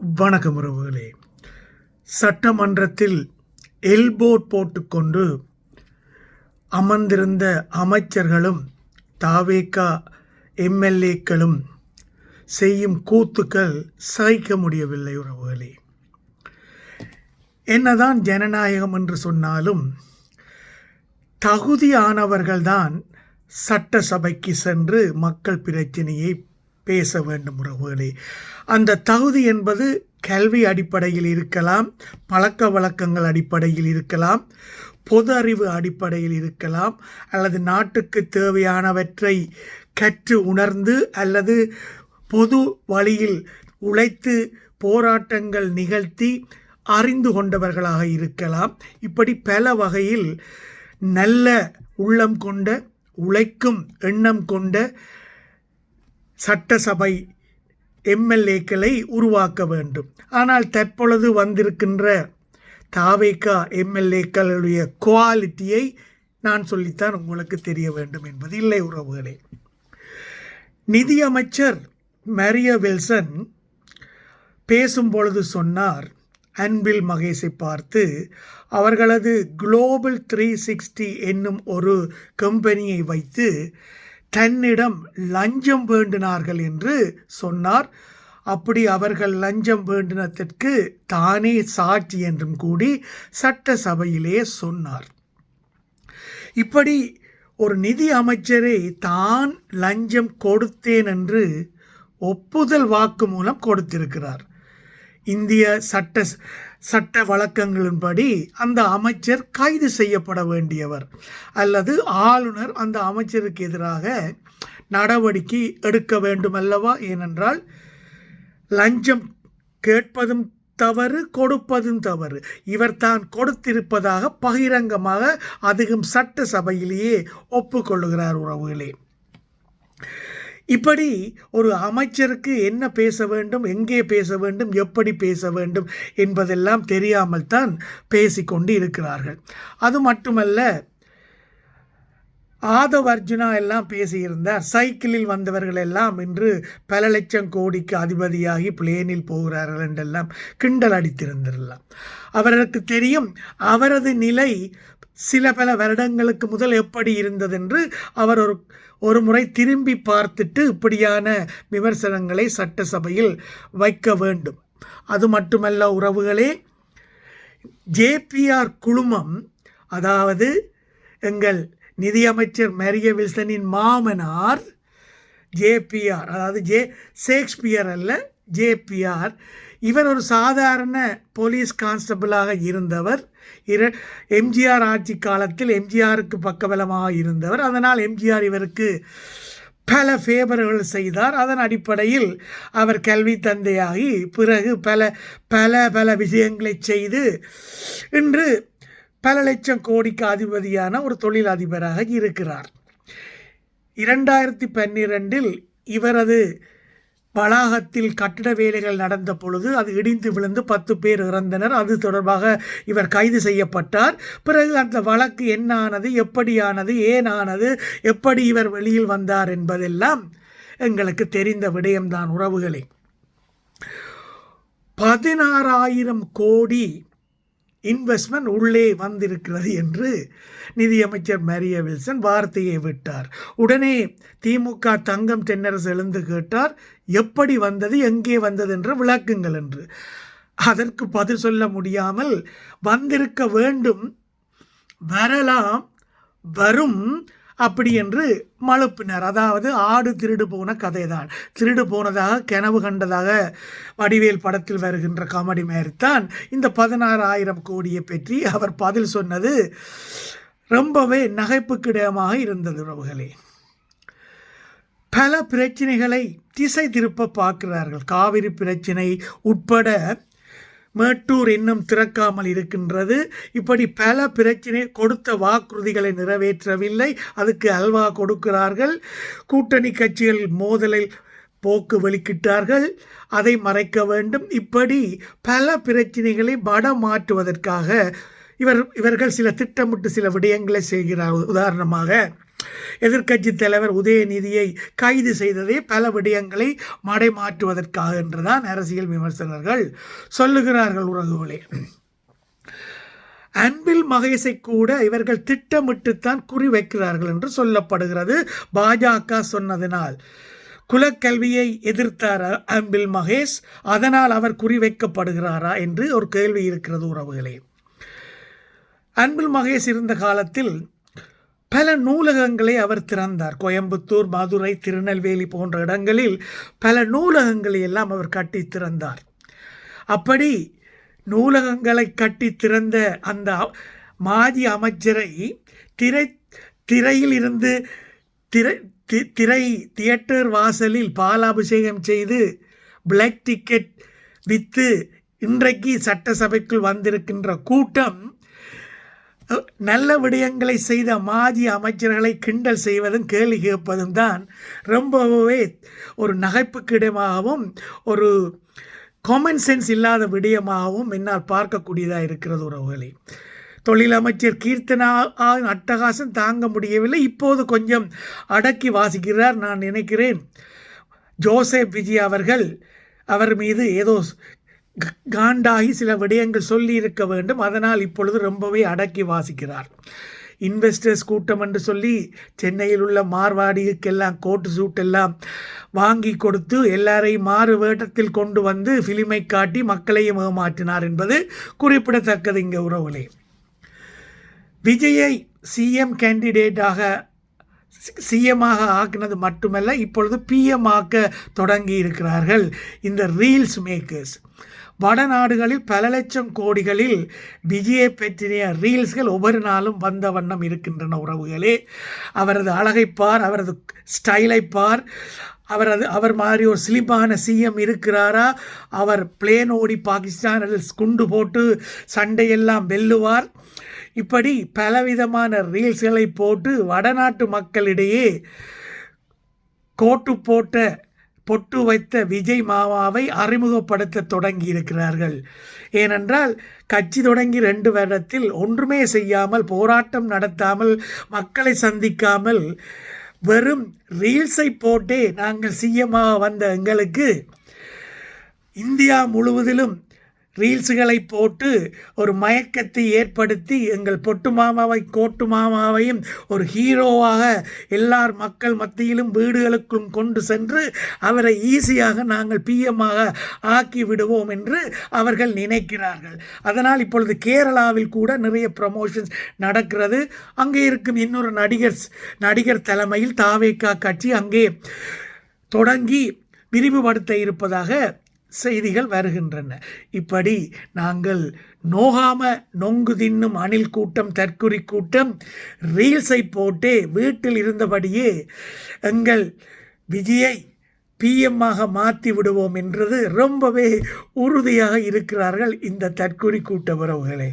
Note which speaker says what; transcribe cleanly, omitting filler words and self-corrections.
Speaker 1: வணக்கம் உறவுகளே. சட்டமன்றத்தில் எல்போர்ட் போட்டுக்கொண்டு அமர்ந்திருந்த அமைச்சர்களும் தாவேகா எம்எல்ஏக்களும் செய்யும் கூத்துக்கள் சகிக்க முடியவில்லை உறவுகளே. என்னதான் ஜனநாயகம் என்று சொன்னாலும் தகுதியானவர்கள்தான் சட்டசபைக்கு சென்று மக்கள் பிரச்சனையை பேச வேண்டும் உறவுகளே. அந்த தகுதி என்பது கல்வி அடிப்படையில் இருக்கலாம், பழக்க வழக்கங்கள் அடிப்படையில் இருக்கலாம், பொது அறிவு அடிப்படையில் இருக்கலாம், அல்லது நாட்டுக்கு தேவையானவற்றை கற்று உணர்ந்து அல்லது பொது வழியில் உழைத்து போராட்டங்கள் நிகழ்த்தி அறிந்து கொண்டவர்களாக இருக்கலாம். இப்படி பல வகையில் நல்ல உள்ளம் கொண்ட உழைக்கும் எண்ணம் கொண்ட சட்டசபை எம்எல்ஏக்களை உருவாக்க வேண்டும். ஆனால் தற்பொழுது வந்திருக்கின்ற தாவேகா எம்எல்ஏக்களுடைய குவாலிட்டியை நான் சொல்லித்தான் உங்களுக்கு தெரிய வேண்டும் என்பது இல்லை உறவுகளே. நிதியமைச்சர் மரிய வில்சன் பேசும்பொழுது சொன்னார், அன்பில் மகேஷை பார்த்து அவர்களது குளோபல் 360 என்னும் ஒரு கம்பெனியை வைத்து தன்னிடம் லஞ்சம் வேண்டினார்கள் என்று சொன்னார். அப்படி அவர்கள் லஞ்சம் வேண்டினத்திற்கு தானே சாட்சி என்றும் கூடி சட்டசபையிலே சொன்னார். இப்படி ஒரு நிதி அமைச்சரை தான் லஞ்சம் கொடுத்தேன் என்று ஒப்புதல் வாக்கு மூலம் கொடுத்திருக்கிறார். இந்திய சட்ட வழக்கங்களின்படி அந்த அமைச்சர் கைது செய்யப்பட வேண்டியவர், அல்லது ஆளுநர் அந்த அமைச்சருக்கு எதிராக நடவடிக்கை எடுக்க வேண்டும் அல்லவா? ஏனென்றால் லஞ்சம் கேட்பதும் தவறு, கொடுப்பதும் தவறு. இவர் தான் கொடுத்திருப்பதாக பகிரங்கமாக அதுவும் சட்டசபையிலேயே ஒப்புக்கொள்ளுகிறார் உறவுகளே. இப்படி ஒரு அமைச்சருக்கு என்ன பேச வேண்டும், எங்கே பேச வேண்டும், எப்படி பேச வேண்டும் என்பதெல்லாம் தெரியாமல் தான் பேசிக்கொண்டு இருக்கிறார்கள். அது மட்டுமல்ல, ஆதவ் அர்ஜுனா எல்லாம் பேசியிருந்தார். சைக்கிளில் வந்தவர்கள் எல்லாம் இன்று பல லட்சம் கோடிக்கு அதிபதியாகி பிளேனில் போகிறார்கள் என்றெல்லாம் கிண்டல் அடித்திருந்திரலாம். அவருக்கு தெரியும் அவரது நிலை சில பல வருடங்களுக்கு முதல் எப்படி இருந்ததென்று. அவர் ஒரு முறை திரும்பி பார்த்துட்டு இப்படியான விமர்சனங்களை சட்டசபையில் வைக்க வேண்டும். அது மட்டுமல்ல உறவுகளே, ஜேபிஆர் குழுமம், அதாவது எங்கள் நிதியமைச்சர் மரிய வில்சனின் மாமனார் ஜேபிஆர், அதாவது ஷேக்ஸ்பியர் அல்ல, ஜேபிஆர், இவர் ஒரு சாதாரண போலீஸ் கான்ஸ்டபிளாக இருந்தவர். எம்ஜிஆர் ஆட்சி காலத்தில் எம்ஜிஆருக்கு பக்கபலமாக இருந்தவர். அதனால் எம்ஜிஆர் இவருக்கு பல ஃபேவர்கள் செய்தார். அதன் அடிப்படையில் அவர் கல்வி தந்தையாகி பிறகு பல பல பல விஷயங்களை செய்து இன்று பல லட்சம் கோடிக்கு அதிபதியான ஒரு தொழில் அதிபராக இருக்கிறார். 2012 இவரது வளாகத்தில் கட்டிட வேலைகள் நடந்த பொழுது அது இடிந்து விழுந்து 10 பேர் இறந்தனர். அது தொடர்பாக இவர் கைது செய்யப்பட்டார். பிறகு அந்த வழக்கு என்ன ஆனது, எப்படியானது, ஏன் ஆனது, எப்படி இவர் வெளியில் வந்தார் என்பதெல்லாம் எங்களுக்கு தெரிந்த விடயம்தான் உறவுகளே. 16,000 கோடி இன்வெஸ்ட்மெண்ட் உள்ளே வந்திருக்கிறது என்று நிதியமைச்சர் மரிய வில்சன் வார்த்தையை விட்டார். உடனே திமுக தங்கம் தென்னரசு எழுந்து கேட்டார், எப்படி வந்தது, எங்கே வந்தது என்று விளக்குங்கள் என்று. அதற்கு பதில் சொல்ல முடியாமல் வந்திருக்க வேண்டும், வரலாம், வரும் அப்படி என்று மழுப்பினார். அதாவது ஆடு திருடு போன கதை தான். திருடு போனதாக கனவு கண்டதாக வடிவேல் படத்தில் வருகின்ற காமெடி மாதிரித்தான் இந்த 16,000 கோடியை பற்றி அவர் பதில் சொன்னது ரொம்பவே நகைப்புக்கிடமாக இருந்தது உறவுகளே. பல பிரச்சனைகளை திசை திருப்ப பார்க்கிறார்கள். காவிரி பிரச்சனை உட்பட மேட்டூர் இன்னும் திறக்காமல் இருக்கின்றது. இப்படி பல பிரச்சனை, கொடுத்த வாக்குறுதிகளை நிறைவேற்றவில்லை, அதுக்கு அல்வா கொடுக்கிறார்கள். கூட்டணி கட்சிகள் மோதலில் போக்கு வெளிக்கிட்டார்கள், அதை மறைக்க வேண்டும். இப்படி பல பிரச்சனைகளை மாற்றுவதற்காக இவர்கள் சில திட்டமிட்டு சில விடயங்களை செய்கிறார். உதாரணமாக எதிர்க்கட்சி தலைவர் உதயநிதியை கைது செய்ததே பல விடயங்களை மடைமாற்றுவதற்காக என்றுதான் அரசியல் விமர்சகர்கள் சொல்லுகிறார்கள். உறவுகளே, அன்பில் மகேஷை கூட இவர்கள் திட்டமிட்டுத்தான் குறிவைக்கிறார்கள் என்று சொல்லப்படுகிறது. பாஜக சொன்னதனால் குலக்கல்வியை எதிர்த்தார் அன்பில் மகேஷ், அதனால் அவர் குறிவைக்கப்படுகிறாரா என்று ஒரு கேள்வி இருக்கிறது. உறவுகளே, அன்பில் மகேஷ் இருந்த காலத்தில் பல நூலகங்களை அவர் திறந்தார். கோயம்புத்தூர், மதுரை, திருநெல்வேலி போன்ற இடங்களில் பல நூலகங்களை எல்லாம் அவர் கட்டி திறந்தார். அப்படி நூலகங்களை கட்டி திறந்த அந்த மாஜி அமைச்சரை திரையில் இருந்து தியேட்டர் வாசலில் பாலாபிஷேகம் செய்து பிளாக் டிக்கெட் விற்று இன்றைக்கு சட்டசபைக்குள் வந்திருக்கின்ற கூட்டம் நல்ல விடயங்களை செய்த மாஜி அமைச்சர்களை கிண்டல் செய்வதும் கேள்வி கேட்பதும் தான் ரொம்பவே ஒரு நகைப்புக்கிடமாகவும் ஒரு காமன் சென்ஸ் இல்லாத விடயமாகவும் என்னால் பார்க்கக்கூடியதாக இருக்கிறது. உறவுகளை, தொழிலமைச்சர் கீர்த்தனா அட்டகாசம் தாங்க முடியவில்லை. இப்போது கொஞ்சம் அடக்கி வாசிக்கிறார். நான் நினைக்கிறேன் ஜோசப் விஜய் அவர்கள் அவர் மீது ஏதோ காண்டாகி சில விடயங்கள் சொல்லி இருக்க வேண்டும். அதனால் இப்பொழுது ரொம்பவே அடக்கி வாசிக்கிறார். இன்வெஸ்டர்ஸ் கூட்டம் என்று சொல்லி சென்னையில் உள்ள மார்வாடிக்கெல்லாம் கோட்டு சூட் எல்லாம் வாங்கி கொடுத்து எல்லாரையும் மாறு வேட்டத்தில் கொண்டு வந்து ஃபிலிமை காட்டி மக்களையும் ஏமாற்றினார் என்பது குறிப்பிடத்தக்கது. இங்கே உறவுகளே, விஜயை சிஎம்மாக ஆக்கினது மட்டுமல்ல, இப்பொழுது பிஎம் ஆக்க தொடங்கி இருக்கிறார்கள் இந்த ரீல்ஸ் மேக்கர்ஸ். வடநாடுகளில் பல லட்சம் கோடிகளில் விஜயை பற்றிய ரீல்ஸ்கள் ஒவ்வொரு நாளும் வந்த வண்ணம் இருக்கின்றன. உறவுகளே, அவரது அழகைப்பார், அவரது ஸ்டைலைப்பார், அவர் மாதிரி ஒரு ஸ்லிப்பான சிஎம் இருக்கிறாரா, அவர் பிளேன் ஓடி பாகிஸ்தானில் குண்டு போட்டு சண்டையெல்லாம் வெல்லுவார், இப்படி பலவிதமான ரீல்ஸ்களை போட்டு வடநாட்டு மக்களிடையே கோட்டு போட்ட பொட்டு வைத்த விஜய் மாமாவை அறிமுகப்படுத்த தொடங்கி இருக்கிறார்கள். ஏனென்றால் கட்சி தொடங்கி 2 வருடத்தில் ஒன்றுமே செய்யாமல், போராட்டம் நடத்தாமல், மக்களை சந்திக்காமல், வெறும் ரீல்ஸை போட்டே நாங்கள் சிஎம்மாக வந்த எங்களுக்கு இந்தியா முழுவதிலும் ரீல்ஸுகளை போட்டு ஒரு மயக்கத்தை ஏற்படுத்தி எங்கள் பொட்டு மாமாவை கோட்டு மாமாவையும் ஒரு ஹீரோவாக எல்லார் மக்கள் மத்தியிலும் வீடுகளுக்கும் கொண்டு சென்று அவரை ஈஸியாக நாங்கள் பிஎம்மாக ஆக்கி விடுவோம் என்று அவர்கள் நினைக்கிறார்கள். அதனால் இப்பொழுது கேரளாவில் கூட நிறைய ப்ரமோஷன்ஸ் நடக்கிறது. அங்கே இருக்கும் இன்னொரு நடிகர் தலைமையில் தாவேகா கட்சி அங்கே தொடங்கி விரிவுபடுத்த இருப்பதாக செய்திகள் வருகின்றன. இப்படி நாங்கள் நோகாம நொங்கு தின்னும் அணில் கூட்டம், தற்குறி கூட்டம் ரீல்ஸை போட்டே வீட்டில் இருந்தபடியே எங்கள் விஜயை பிஎம்மாக மாற்றி விடுவோம் என்றது ரொம்பவே உறுதியாக இருக்கிறார்கள் இந்த தற்குறி கூட்ட உறவுகளே.